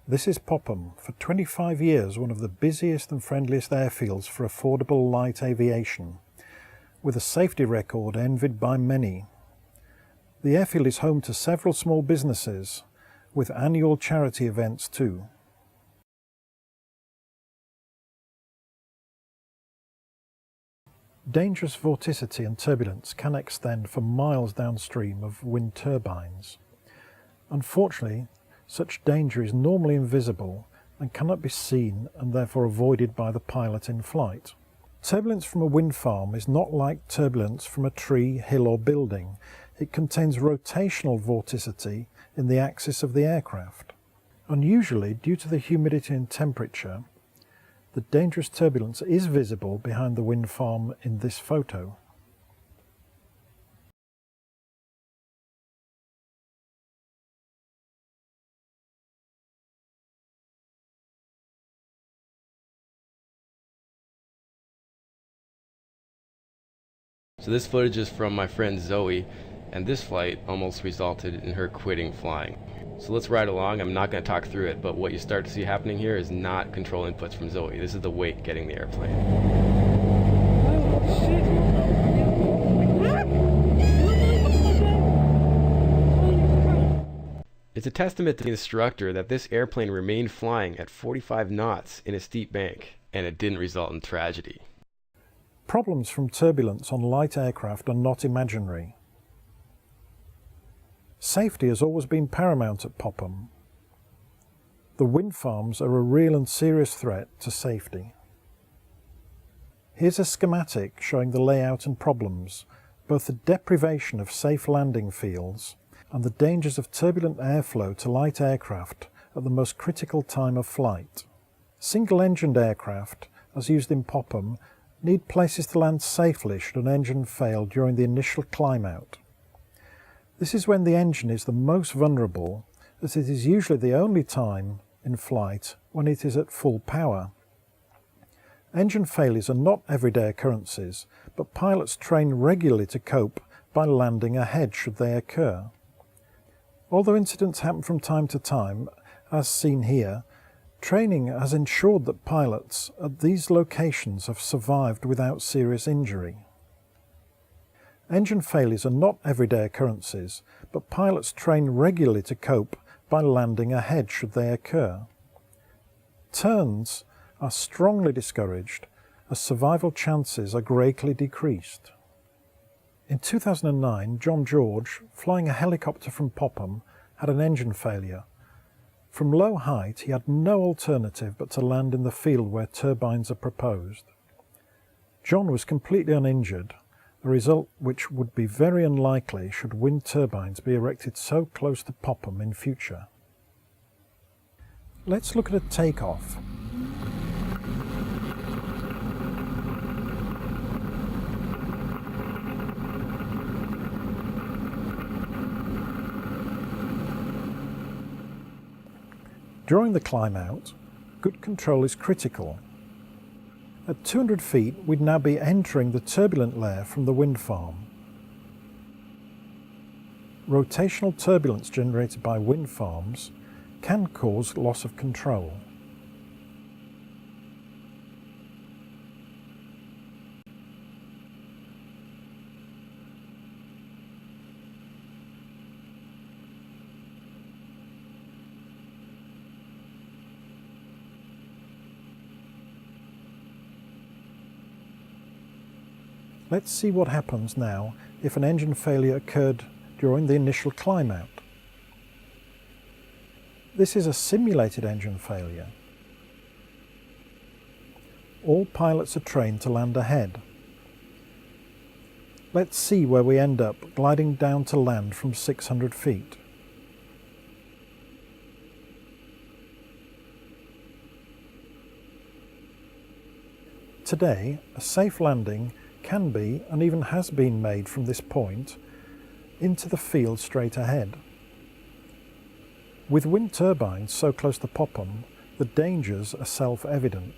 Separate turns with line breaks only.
This is Popham, for 25 years one of the busiest and friendliest airfields for affordable light aviation, with a safety record envied by many. The airfield is home to several small businesses, with annual charity events too. Dangerous vorticity and turbulence can extend for miles downstream of wind turbines. Unfortunately, such danger is normally invisible and cannot be seen and therefore avoided by the pilot in flight. Turbulence from a wind farm is not like turbulence from a tree, hill or building. It contains rotational vorticity in the axis of the aircraft. Unusually, due to the humidity and temperature, the dangerous turbulence is visible behind the wind farm in this photo.
So this footage is from my friend Zoe, and this flight almost resulted in her quitting flying. So let's ride along. I'm not going to talk through it, but what you start to see happening here is not control inputs from Zoe. This is the weight getting the airplane.
Oh, shit.
It's a testament to the instructor that this airplane remained flying at 45 knots in a steep bank, and it didn't result in tragedy.
Problems from turbulence on light aircraft are not imaginary. Safety has always been paramount at Popham. The wind farms are a real and serious threat to safety. Here's a schematic showing the layout and problems, both the deprivation of safe landing fields and the dangers of turbulent airflow to light aircraft at the most critical time of flight. Single-engined aircraft, as used in Popham, need places to land safely should an engine fail during the initial climb out. This is when the engine is the most vulnerable, as it is usually the only time in flight when it is at full power. Engine failures are not everyday occurrences, but pilots train regularly to cope by landing ahead should they occur. Although incidents happen from time to time, as seen here, training has ensured that pilots at these locations have survived without serious injury. Engine failures are not everyday occurrences, but pilots train regularly to cope by landing ahead should they occur. Turns are strongly discouraged as survival chances are greatly decreased. In 2009, John George, flying a helicopter from Popham, had an engine failure. From low height, he had no alternative but to land in the field where turbines are proposed. John was completely uninjured, a result which would be very unlikely should wind turbines be erected so close to Popham in future. Let's look at a takeoff. During the climb out, good control is critical. At 200 feet, we'd now be entering the turbulent layer from the wind farm. Rotational turbulence generated by wind farms can cause loss of control. Let's see what happens now if an engine failure occurred during the initial climb out. This is a simulated engine failure. All pilots are trained to land ahead. Let's see where we end up gliding down to land from 600 feet. Today, a safe landing can be, and even has been made from this point, into the field straight ahead. With wind turbines so close to Popham, the dangers are self-evident.